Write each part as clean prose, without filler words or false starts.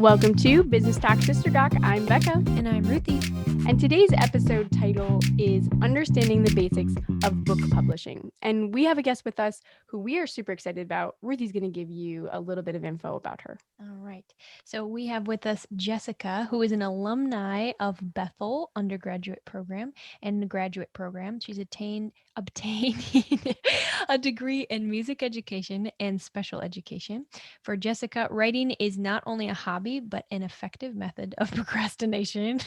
Welcome to Business Talk Sister Doc. I'm Becca. And I'm Ruthie. And today's episode title is Understanding the Basics of Book Publishing. And we have a guest with us who we are super excited about. Ruthie's going to give you a little bit of info about her. All right. So we have with us Jessica, who is an alumni of Bethel undergraduate program and the graduate program. She's obtained a degree in music education and special education. For Jessica, writing is not only a hobby, but an effective method of procrastination.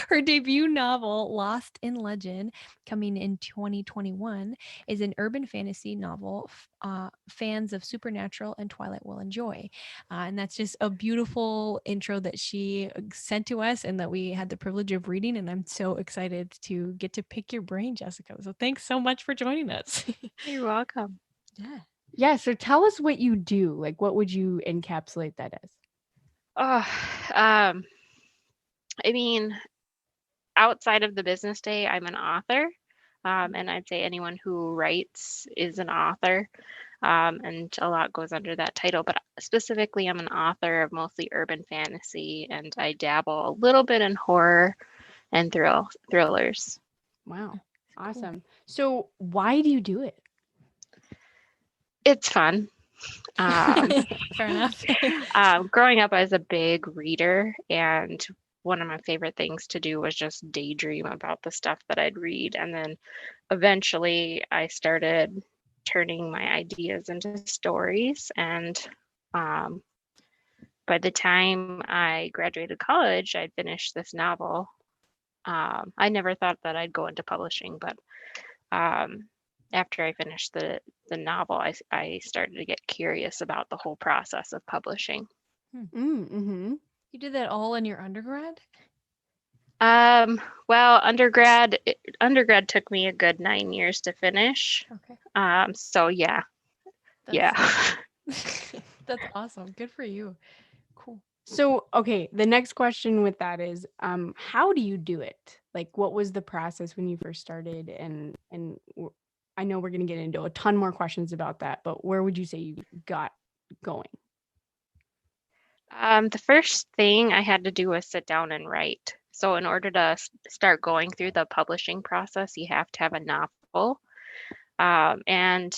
Her debut novel, Lost in Legend, coming in 2021, is an urban fantasy novel fans of Supernatural and Twilight will enjoy. And that's just a beautiful intro that she sent to us and that we had the privilege of reading. And I'm so excited to get to pick your brain, Jessica. So thanks so much for joining us. You're welcome. Yeah. So tell us what you do. Like, what would you encapsulate that as? I mean, outside of the business day, I'm an author. And I'd say anyone who writes is an author. And a lot goes under that title, but specifically I'm an author of mostly urban fantasy, and I dabble a little bit in horror and thrillers. Wow. Awesome. Cool. So why do you do it? It's fun. Fair enough. Growing up, I was a big reader, and one of my favorite things to do was just daydream about the stuff that I'd read. And then eventually I started turning my ideas into stories. And by the time I graduated college, I'd finished this novel. I never thought that I'd go into publishing, but after I finished the novel, I started to get curious about the whole process of publishing. Mm-hmm. You did that all in your undergrad? Well, undergrad took me a good 9 years to finish. Okay. So yeah. That's awesome. Good for you. Cool. So, okay, the next question with that is, how do you do it? Like, what was the process when you first started? And I know we're going to get into a ton more questions about that, but where would you say you got going? The first thing I had to do was sit down and write. So in order to start going through the publishing process, you have to have a novel. And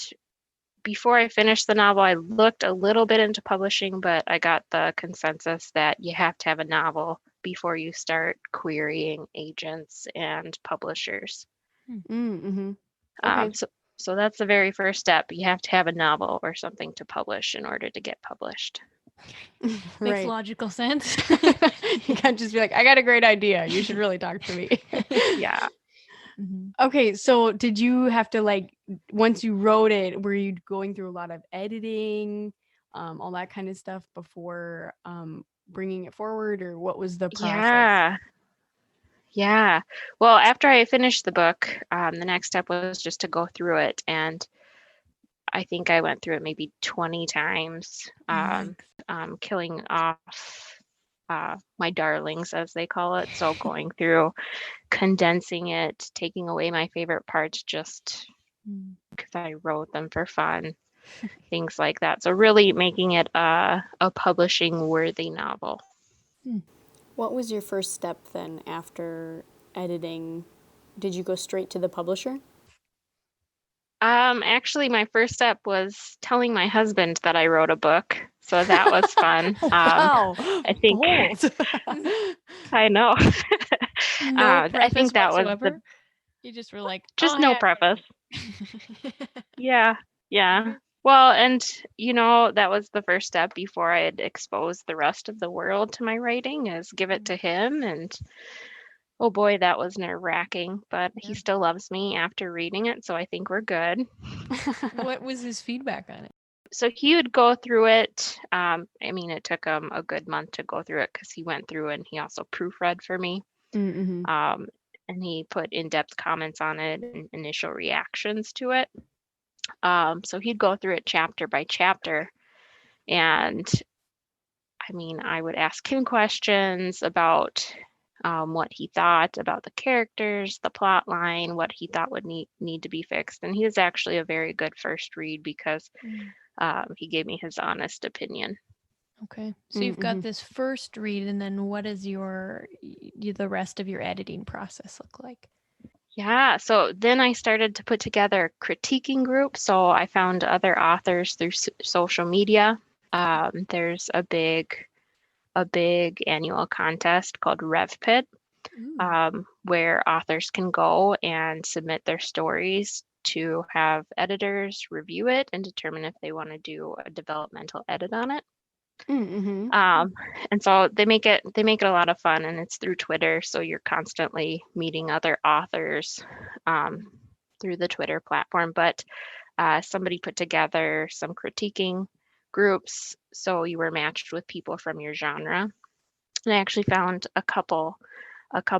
before I finished the novel, I looked a little bit into publishing, but I got the consensus that you have to have a novel before you start querying agents and publishers. Mm-hmm. Okay. So that's the very first step. You have to have a novel or something to publish in order to get published. Makes logical sense. You can't just be like, I got a great idea. You should really talk to me. Yeah. Mm-hmm. Okay, so did you have to, once you wrote it, were you going through a lot of editing, all that kind of stuff before bringing it forward, or what was the process? Yeah. Well, after I finished the book, the next step was just to go through it, and I think I went through it maybe 20 times, killing off my darlings, as they call it. So going through, condensing it, taking away my favorite parts just because I wrote them for fun, things like that. So really making it a publishing worthy novel. What was your first step then after editing? Did you go straight to the publisher? Actually, my first step was telling my husband that I wrote a book. So that was fun. Wow, I think bold. I know. No preface I think that whatsoever. was You just were like, just no preface. Yeah. Well, and that was the first step before I had exposed the rest of the world to my writing, is give it to him. And oh boy, that was nerve-wracking, but he still loves me after reading it, so I think we're good. What was his feedback on it? So he would go through it. It took him a good month to go through it because he went through and he also proofread for me. Mm-hmm. And he put in-depth comments on it and initial reactions to it. So he'd go through it chapter by chapter. And I would ask him questions about what he thought about the characters, the plot line, what he thought would need to be fixed. And he was actually a very good first read because he gave me his honest opinion. Okay. So you've got this first read, and then what does the rest of your editing process look like? Yeah, so then I started to put together a critiquing group. So I found other authors through social media. There's a big annual contest called RevPit, where authors can go and submit their stories to have editors review it and determine if they want to do a developmental edit on it. And so they make it a lot of fun, and it's through Twitter, so you're constantly meeting other authors through the Twitter platform. But somebody put together some critiquing groups, so you were matched with people from your genre. And I actually found a couple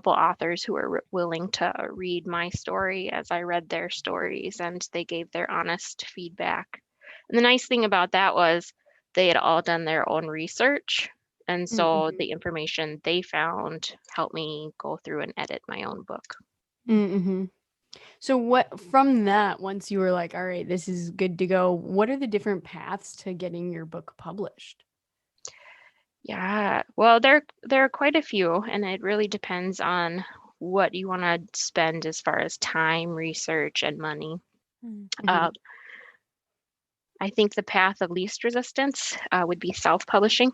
authors who were willing to read my story as I read their stories, and they gave their honest feedback. And the nice thing about that was they had all done their own research, and so the information they found helped me go through and edit my own book. So what from that, once you were like, all right, this is good to go, what are the different paths to getting your book published? Yeah, well, there are quite a few, and it really depends on what you want to spend as far as time, research, and money. I think the path of least resistance would be self-publishing.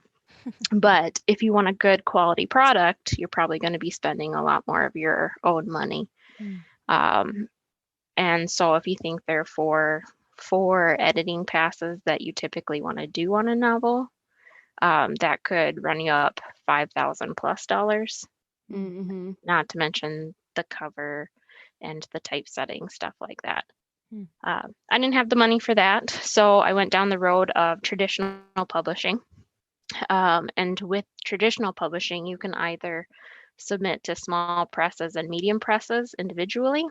But if you want a good quality product, you're probably going to be spending a lot more of your own money. And so if you think there are four editing passes that you typically want to do on a novel, that could run you up $5,000 plus. Not to mention the cover and the typesetting, stuff like that. I didn't have the money for that, so I went down the road of traditional publishing. And with traditional publishing, you can either submit to small presses and medium presses individually,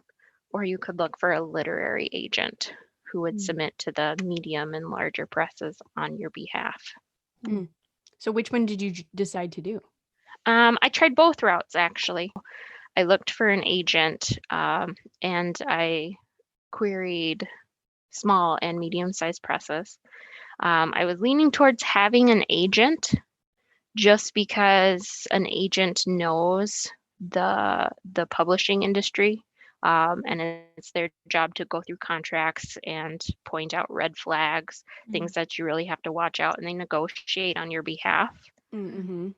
or you could look for a literary agent who would submit to the medium and larger presses on your behalf. So which one did you decide to do? I tried both routes, actually. I looked for an agent, and I queried small and medium-sized presses. I was leaning towards having an agent just because an agent knows the publishing industry, and it's their job to go through contracts and point out red flags, things that you really have to watch out, and they negotiate on your behalf. But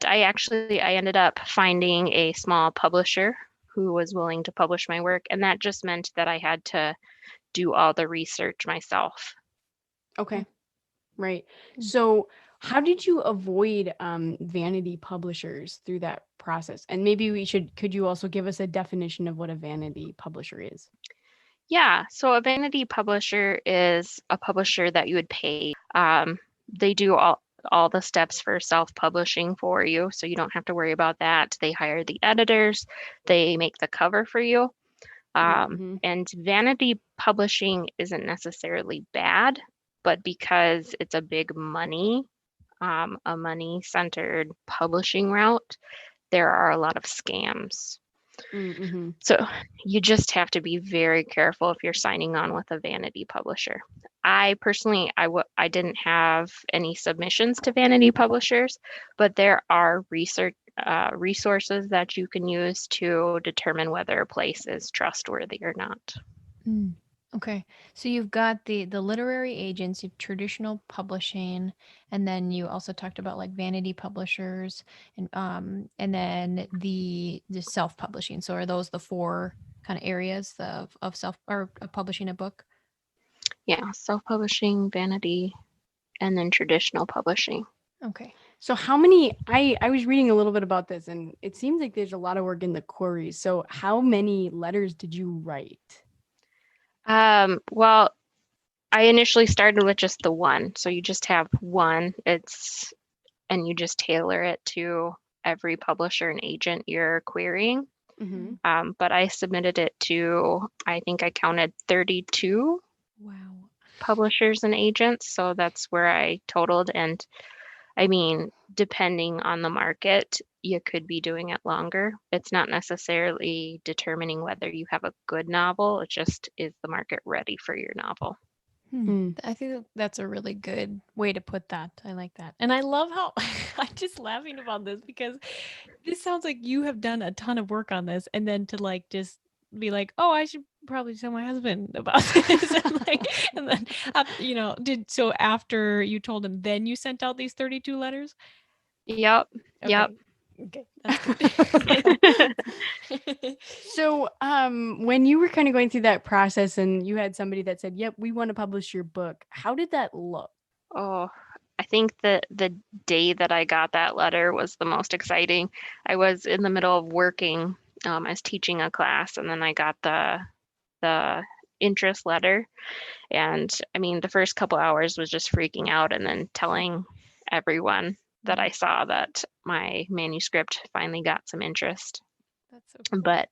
I ended up finding a small publisher who was willing to publish my work, and that just meant that I had to do all the research myself. Okay. Right. So how did you avoid vanity publishers through that process? And maybe could you also give us a definition of what a vanity publisher is? Yeah, so a vanity publisher is a publisher that you would pay. They do all the steps for self-publishing for you, so you don't have to worry about that. They hire the editors, they make the cover for you. And vanity publishing isn't necessarily bad, but because it's a big money, a money-centered publishing route, there are a lot of scams. So you just have to be very careful if you're signing on with a vanity publisher. I personally, I didn't have any submissions to vanity publishers, but there are resources that you can use to determine whether a place is trustworthy or not. Okay, so you've got the literary agents, you've traditional publishing, and then you also talked about like vanity publishers, and then the self-publishing. So are those the four kind of areas of publishing a book? Yeah, self-publishing, vanity, and then traditional publishing. Okay. So how many, I was reading a little bit about this, and it seems like there's a lot of work in the queries. So how many letters did you write? Well, I initially started with just the one. So you just have one, and you just tailor it to every publisher and agent you're querying. But I submitted it to, I think I counted 32 publishers and agents. So that's where I totaled. And I mean, depending on the market, you could be doing it longer. It's not necessarily determining whether you have a good novel. It just, is the market ready for your novel? I think that's a really good way to put that. I like that. And I love how I'm just laughing about this because this sounds like you have done a ton of work on this and then to like just be like, oh, I should probably tell my husband about this. And then, so after you told him, then you sent out these 32 letters? Yep. Yep. Okay. That's good. So, when you were kind of going through that process and you had somebody that said, "Yep, we want to publish your book," how did that look? Oh, I think that the day that I got that letter was the most exciting. I was in the middle of working. I was teaching a class, and then I got the interest letter. And I mean, the first couple hours was just freaking out, and then telling everyone that I saw that my manuscript finally got some interest. That's so cool. But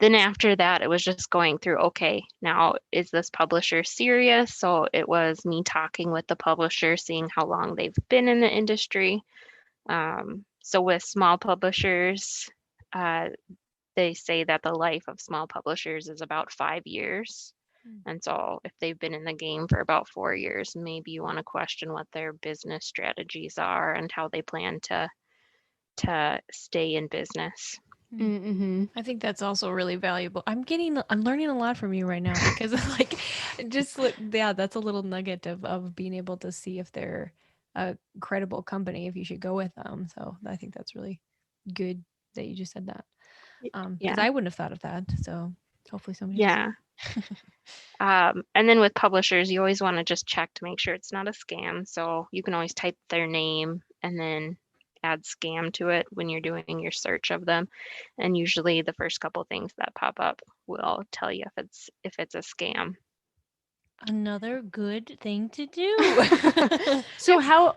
then after that, it was just going through, okay, now is this publisher serious? So it was me talking with the publisher, seeing how long they've been in the industry. So with small publishers, they say that the life of small publishers is about 5 years. And so if they've been in the game for about 4 years, maybe you want to question what their business strategies are and how they plan to stay in business. Mm-hmm. I think that's also really valuable. I'm learning a lot from you right now because that's a little nugget of being able to see if they're a credible company, if you should go with them. So I think that's really good that you just said that. Because Yeah. I wouldn't have thought of that. So hopefully somebody else Yeah. will. And then with publishers, you always want to just check to make sure it's not a scam. So you can always type their name and then add scam to it when you're doing your search of them. And usually the first couple things that pop up will tell you if it's a scam. Another good thing to do. So how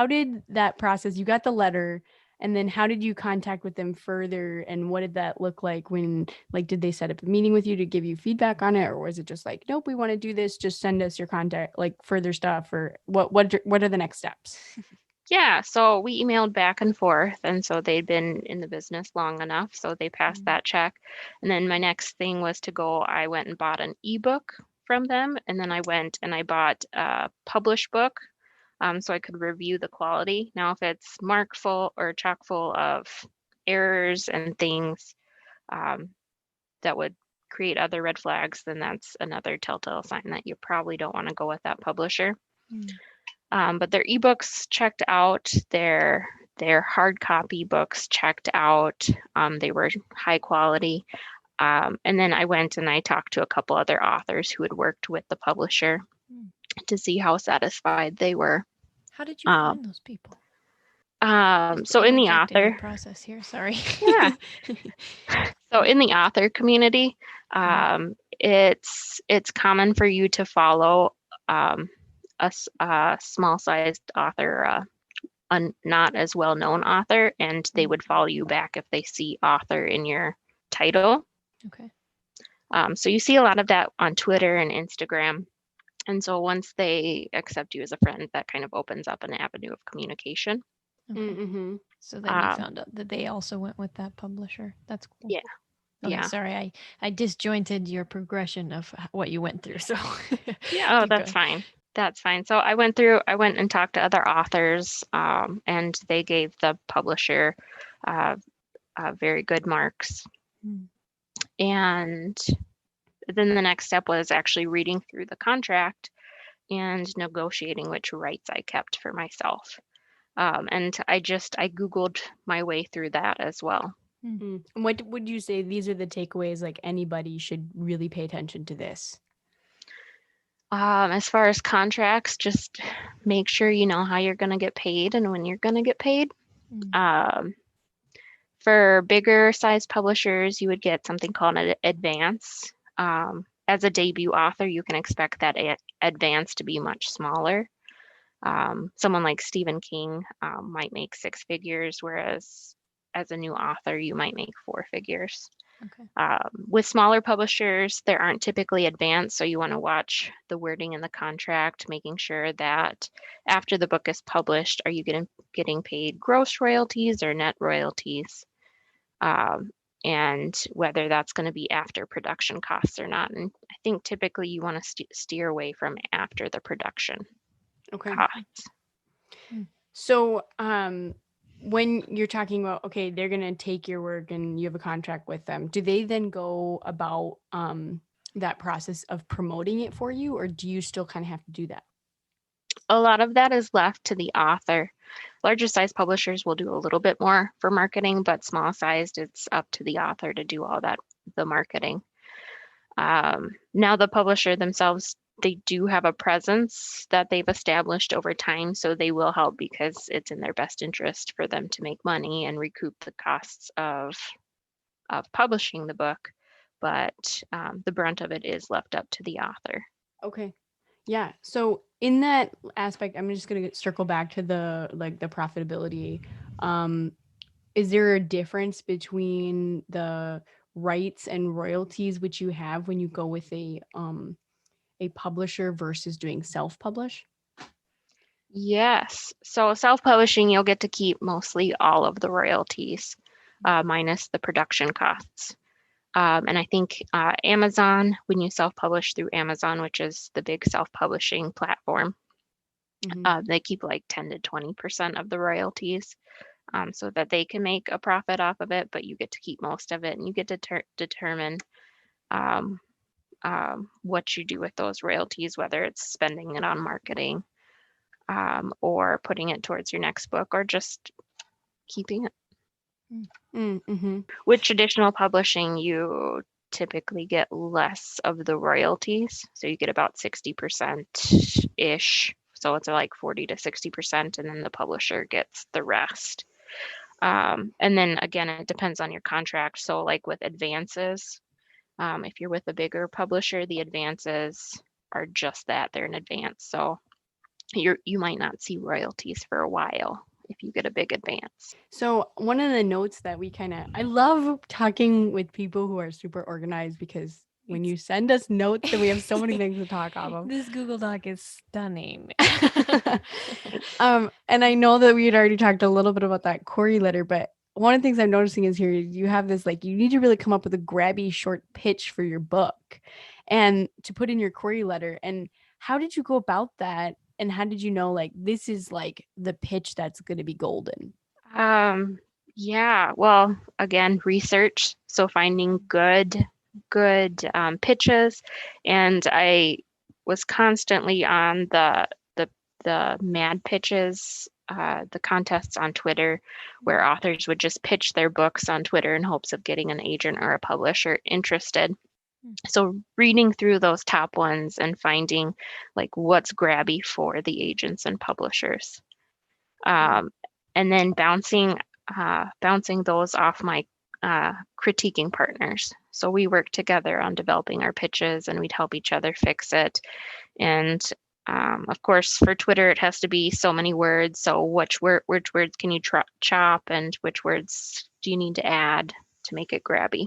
did that process? You got the letter, and then how did you contact with them further, and what did that look like when, like, did they set up a meeting with you to give you feedback on it, or was it just like, nope, we want to do this, just send us your contact, like further stuff, or what are the next steps? Yeah, so we emailed back and forth, and so they'd been in the business long enough, so they passed that check. And then my next thing was I went and bought an ebook from them, and then I went and I bought a published book, so I could review the quality. Now, if it's marked full or chock full of errors and things that would create other red flags, then that's another telltale sign that you probably don't want to go with that publisher. But their ebooks checked out, their hard copy books checked out. They were high quality. And then I went and I talked to a couple other authors who had worked with the publisher to see how satisfied they were. How did you find those people? So in the author process here, sorry. Yeah. So in the author community, it's common for you to follow a small-sized author, a not as well-known author, and they would follow you back if they see author in your title. Okay. So you see a lot of that on Twitter and Instagram. And so once they accept you as a friend, that kind of opens up an avenue of communication. Okay. Mm-hmm. So then you found out that they also went with that publisher. That's cool. Yeah. Okay, Yeah. Sorry, I disjointed your progression of what you went through. So Yeah, oh, that's fine. That's fine. So I went and talked to other authors, and they gave the publisher very good marks. And then the next step was actually reading through the contract and negotiating which rights I kept for myself. And I Googled my way through that as well. What would you say these are the takeaways, like anybody should really pay attention to this? As far as contracts, just make sure you know how you're going to get paid and when you're going to get paid. For bigger size publishers, you would get something called an advance. As a debut author, you can expect that advance to be much smaller. Someone like Stephen King might make 6 figures, whereas as a new author, you might make 4 figures. Okay. With smaller publishers, there aren't typically advance, so you want to watch the wording in the contract, making sure that after the book is published, are you getting paid gross royalties or net royalties? and whether that's going to be after production costs or not. And I think typically you want to steer away from after the production costs. So when you're talking about, okay, they're going to take your work and you have a contract with them, do they then go about that process of promoting it for you, or do you still kind of have to do that? A lot of that is left to the author. Larger size publishers will do a little bit more for marketing, but small sized, it's up to the author to do all that, the marketing. Now the publisher themselves, they do have a presence that they've established over time, so they will help because it's in their best interest for them to make money and recoup the costs of publishing the book. But the brunt of it is left up to the author. Okay. Yeah. So in that aspect, I'm just going to circle back to the profitability. Is there a difference between the rights and royalties which you have when you go with a publisher versus doing self-publish? Yes. So self-publishing, you'll get to keep mostly all of the royalties, minus the production costs. And I think Amazon, when you self-publish through Amazon, which is the big self-publishing platform, they keep like 10 to 20% of the royalties, so that they can make a profit off of it, but you get to keep most of it, and you get to determine what you do with those royalties, whether it's spending it on marketing, or putting it towards your next book, or just keeping it. With traditional publishing, you typically get less of the royalties. So you get about 60%-ish. So it's like 40 to 60%, and then the publisher gets the rest. And then again, it depends on your contract. So like with advances, if you're with a bigger publisher, the advances are just that, they're an advance. So you might not see royalties for a while if you get a big advance. So one of the notes that I love talking with people who are super organized, because when you send us notes, then we have so many things to talk off of. This Google Doc is stunning. And I know that we had already talked a little bit about that query letter, but one of the things I'm noticing is here, you have this, like, you need to really come up with a grabby short pitch for your book and to put in your query letter. And how did you go about that? And how did you know, like, this is like the pitch that's going to be golden? Yeah, well, again, research. So finding good pitches, and I was constantly on the mad pitches, the contests on Twitter, where authors would just pitch their books on Twitter in hopes of getting an agent or a publisher interested. So reading through those top ones and finding like what's grabby for the agents and publishers, and then bouncing those off my critiquing partners. So we work together on developing our pitches, and we'd help each other fix it. And of course, for Twitter, it has to be so many words. So which words can you chop, and which words do you need to add to make it grabby?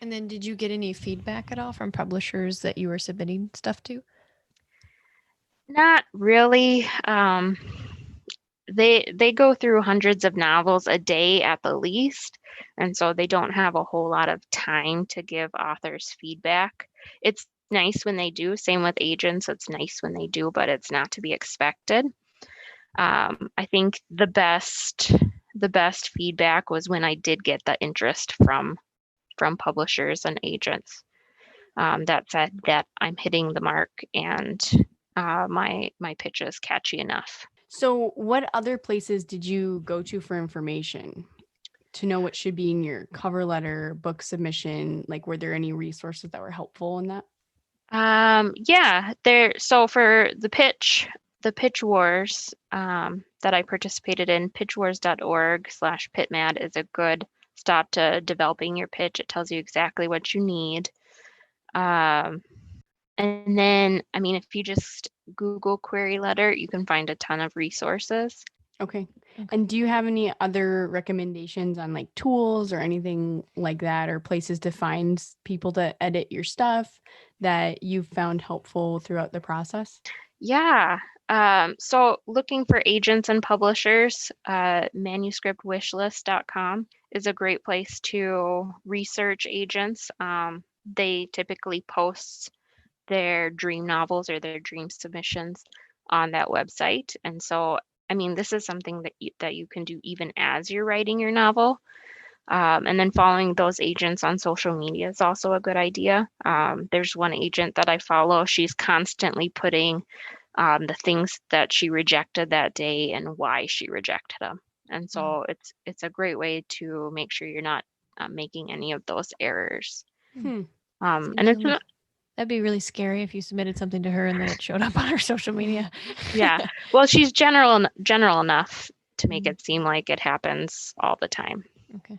And then did you get any feedback at all from publishers that you were submitting stuff to? Not really. They go through hundreds of novels a day at the least, and so they don't have a whole lot of time to give authors feedback. It's nice when they do. Same with agents. It's nice when they do, but it's not to be expected. I think the best feedback was when I did get the interest from publishers and agents, that said that I'm hitting the mark and my pitch is catchy enough. So what other places did you go to for information to know what should be in your cover letter, book submission? Like, were there any resources that were helpful in that? Yeah, so for the pitch wars that I participated in, pitchwars.org/pitmad is a good stop to developing your pitch. It tells you exactly what you need. And then, I mean, if you just Google query letter, you can find a ton of resources. Okay. And do you have any other recommendations on like tools or anything like that, or places to find people to edit your stuff that you've found helpful throughout the process? Yeah. So looking for agents and publishers, manuscriptwishlist.com is a great place to research agents. They typically post their dream novels or their dream submissions on that website. And so, I mean, this is something that you can do even as you're writing your novel. And then following those agents on social media is also a good idea. There's one agent that I follow. She's constantly putting the things that she rejected that day and why she rejected them. And so it's a great way to make sure you're not making any of those errors. Hmm. And Seems it's really- That'd be really scary if you submitted something to her and then it showed up on her social media. yeah, well, she's general enough to make Mhm. it seem like it happens all the time. Okay.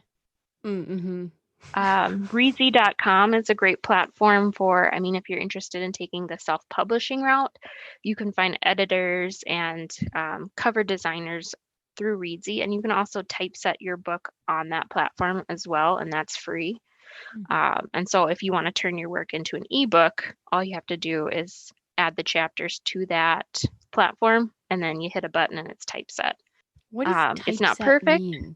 Mm-hmm. Reezy.com is a great platform for, I mean, if you're interested in taking the self-publishing route, you can find editors and cover designers through Reezy, and you can also typeset your book on that platform as well, and that's free. And so if you want to turn your work into an ebook, all you have to do is add the chapters to that platform, and then you hit a button and it's typeset. What does It's not typeset perfect. mean?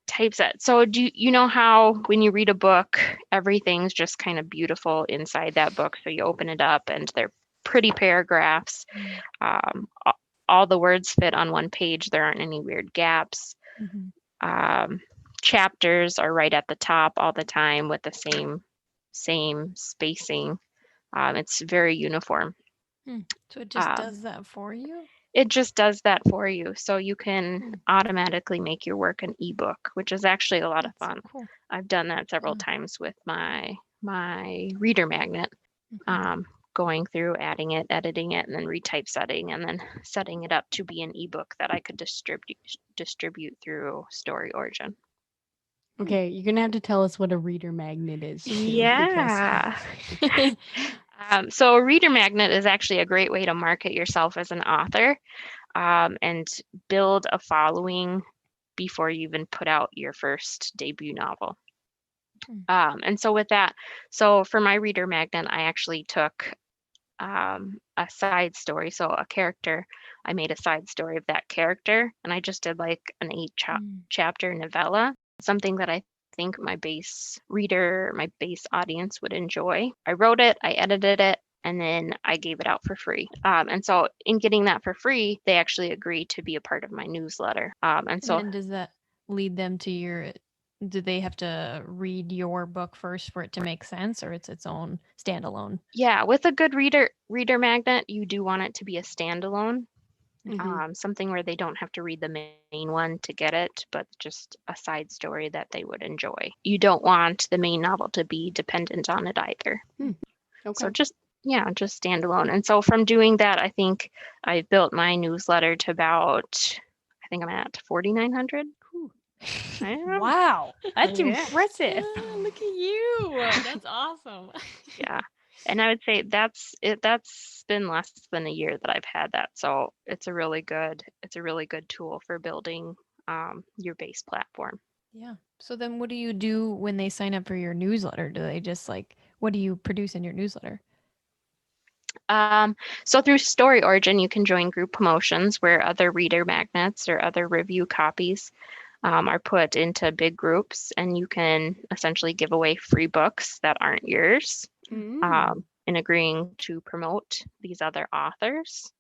Typeset. So do you know how when you read a book, everything's just kind of beautiful inside that book? So you open it up and they're pretty paragraphs. All the words fit on one page. There aren't any weird gaps. Chapters are right at the top all the time with the same spacing. It's very uniform. So it just does that for you? It just does that for you. So you can automatically make your work an ebook, which is actually a lot of That's so fun. cool. I've done that several times with my reader magnet, going through, adding it, editing it, and then retypesetting, and then setting it up to be an ebook that I could distribute through Story Origin. Okay, you're gonna have to tell us what a reader magnet is. Too, Yeah. So a reader magnet is actually a great way to market yourself as an author, and build a following before you even put out your first debut novel. And so with that, so for my reader magnet, I actually took a side story. So a character, I made a side story of that character, and I just did like an 8-chapter novella, something that I think my base reader, my base audience would enjoy. I wrote it, I edited it, and then I gave it out for free. And so in getting that for free, they actually agreed to be a part of my newsletter. And so then does that lead them to your, do they have to read your book first for it to make sense, or it's its own standalone? yeah, with a good reader magnet, you do want it to be a standalone. Something where they don't have to read the main one to get it, but just a side story that they would enjoy. You don't want the main novel to be dependent on it either. Okay. So just standalone. And so from doing that, I think I built my newsletter to about, I think I'm at 4,900. Wow, that's Yeah. impressive. Look at you. That's awesome. Yeah. And I would say that's it. That's been less than a year that I've had that. So it's a really good tool for building your base platform. Yeah. So then what do you do when they sign up for your newsletter? Do they just what do you produce in your newsletter? So through Story Origin, you can join group promotions where other reader magnets or other review copies are put into big groups, and you can essentially give away free books that aren't yours, in agreeing to promote these other authors.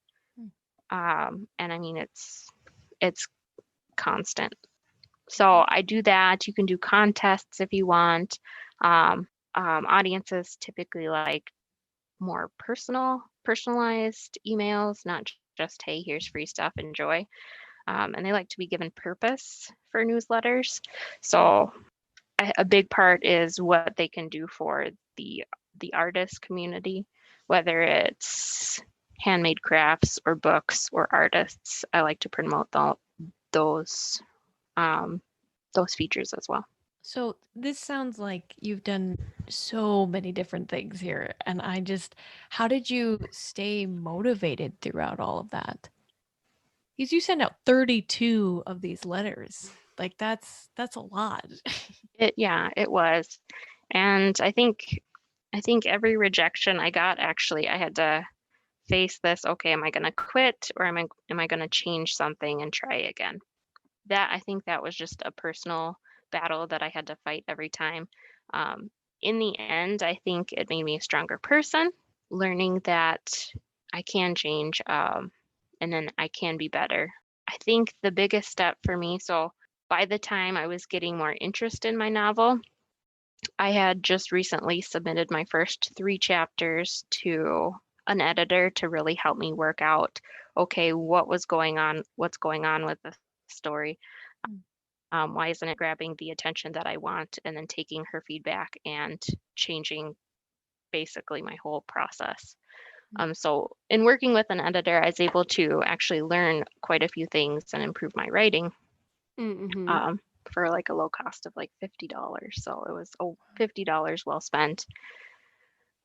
And I mean, it's constant. So I do that. You can do contests if you want. Audiences typically like more personalized emails, not just, hey, here's free stuff, enjoy. And they like to be given purpose for newsletters. So a big part is what they can do for the artist community, whether it's handmade crafts or books or artists. I like to promote those features as well. So this sounds like you've done so many different things here. And how did you stay motivated throughout all of that? Because you send out 32 of these letters. Like that's a lot. It was. And I think every rejection I got, actually, I had to face this, okay, am I going to quit, or am I going to change something and try again? I think that was just a personal battle that I had to fight every time. In the end, I think it made me a stronger person, learning that I can change, and then I can be better. I think the biggest step for me, so by the time I was getting more interest in my novel, I had just recently submitted my first 3 chapters to an editor to really help me work out, okay, what's going on with the story. Why isn't it grabbing the attention that I want? And then taking her feedback and changing basically my whole process. So in working with an editor, I was able to actually learn quite a few things and improve my writing. For like a low cost of like $50. So it was $50 well spent.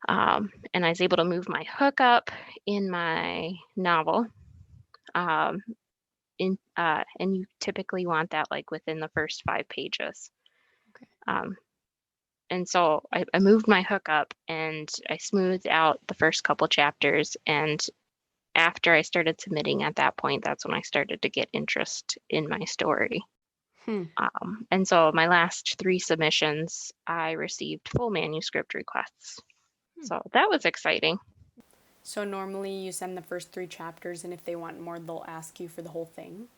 And I was able to move my hookup in my novel. And you typically want that like within the first 5 pages. Okay. And so I moved my hookup and I smoothed out the first couple chapters. And after I started submitting at that point, that's when I started to get interest in my story. And so my last 3 submissions, I received full manuscript requests. So that was exciting. So normally you send the first 3 chapters, and if they want more, they'll ask you for the whole thing?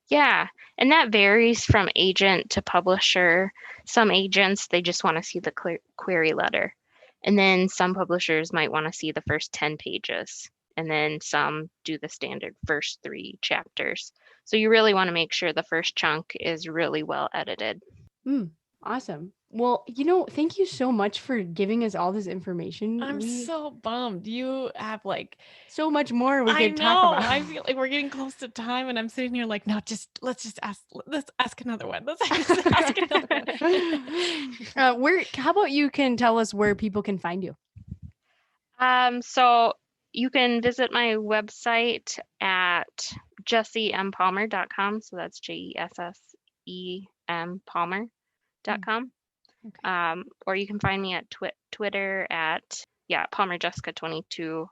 Yeah, and that varies from agent to publisher. Some agents, they just want to see the query letter. And then some publishers might want to see the first 10 pages. And then some do the standard first 3 chapters. So you really want to make sure the first chunk is really well edited. Awesome. Well, thank you so much for giving us all this information. I'm so bummed. You have like so much more we could talk about. I feel like we're getting close to time, and I'm sitting here like, no, let's ask another one. Let's ask another one. How about you can tell us where people can find you? So you can visit my website at jessiempalmer.com. So that's JESSEM Palmer.com. Or you can find me at Twitter at Palmer Jessica 22,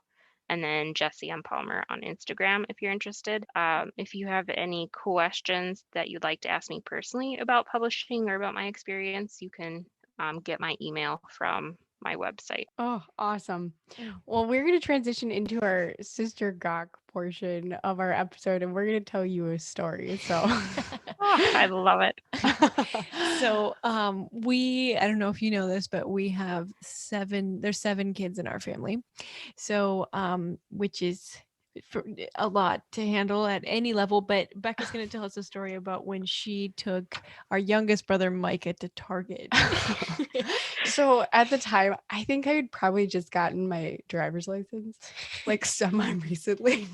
and then Jessie M. Palmer on Instagram if you're interested. If you have any questions that you'd like to ask me personally about publishing or about my experience, you can get my email from my website. Oh, awesome. Well, we're going to transition into our Sister Gawk portion of our episode, and we're going to tell you a story. So I love it. So I don't know if you know this, but we have 7 kids in our family. So which is a lot to handle at any level, but Becca's going to tell us a story about when she took our youngest brother Micah to Target. So at the time, I think I had probably just gotten my driver's license, like semi recently.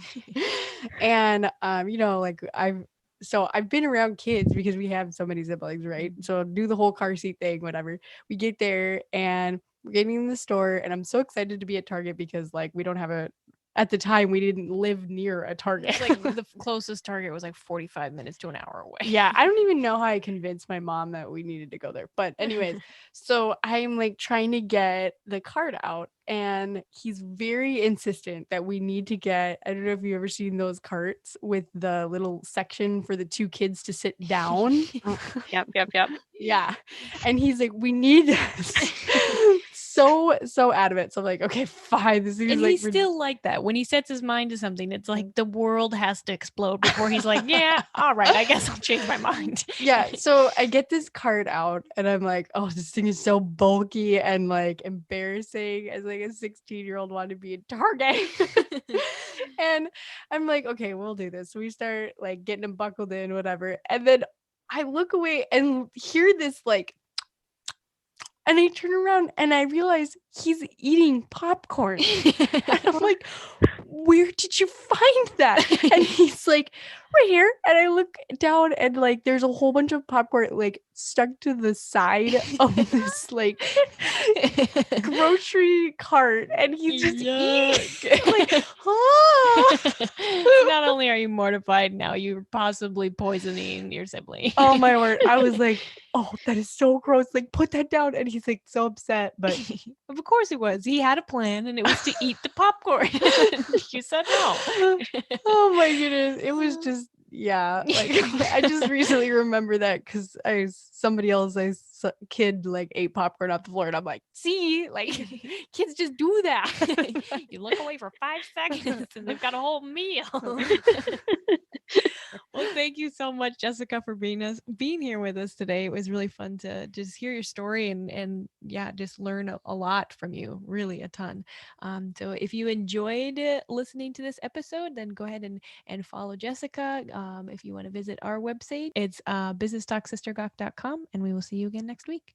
And I've been around kids because we have so many siblings, right? So do the whole car seat thing, whatever. We get there and we're getting in the store, and I'm so excited to be at Target because like we don't have at the time we didn't live near a Target. It's like the closest Target was like 45 minutes to an hour away. Yeah, I don't even know how I convinced my mom that we needed to go there. But anyways, so I'm like trying to get the card out, and he's very insistent that we need to get, I don't know if you've ever seen those carts with the little section for the 2 kids to sit down. Yep. Yeah. And he's like, we need this. so adamant. So I'm like, okay, fine. This is and like he's still like that. When he sets his mind to something, it's like the world has to explode before he's like, yeah, all right, I guess I'll change my mind. Yeah. So I get this card out, and I'm like, oh, this thing is so bulky and like embarrassing as like a 16-year-old wanting to be in Target. And I'm like, okay, we'll do this. So we start like getting him buckled in, whatever. And then I look away and hear this like, and I turn around and I realize he's eating popcorn. And I'm like, where did you find that? And he's like, right here. And I look down and like there's a whole bunch of popcorn like stuck to the side of this like grocery cart, and he's just eating. I'm like, oh. So not only are you mortified, now you're possibly poisoning your sibling. Oh my word. I was like, oh, that is so gross. Like, put that down. And he's like so upset. But Of course it was. He had a plan, and it was to eat the popcorn. You said no. oh my goodness. It was just, yeah. Like, I just recently remember that because somebody else, kid like ate popcorn off the floor. And I'm like, See, like kids just do that. You look away for 5 seconds and they've got a whole meal. Well, thank you so much, Jessica, for being here with us today. It was really fun to just hear your story and yeah, just learn a lot from you, really a ton. So if you enjoyed listening to this episode, then go ahead and follow Jessica. If you want to visit our website, it's businesstalksistergawk.com, and we will see you again next week.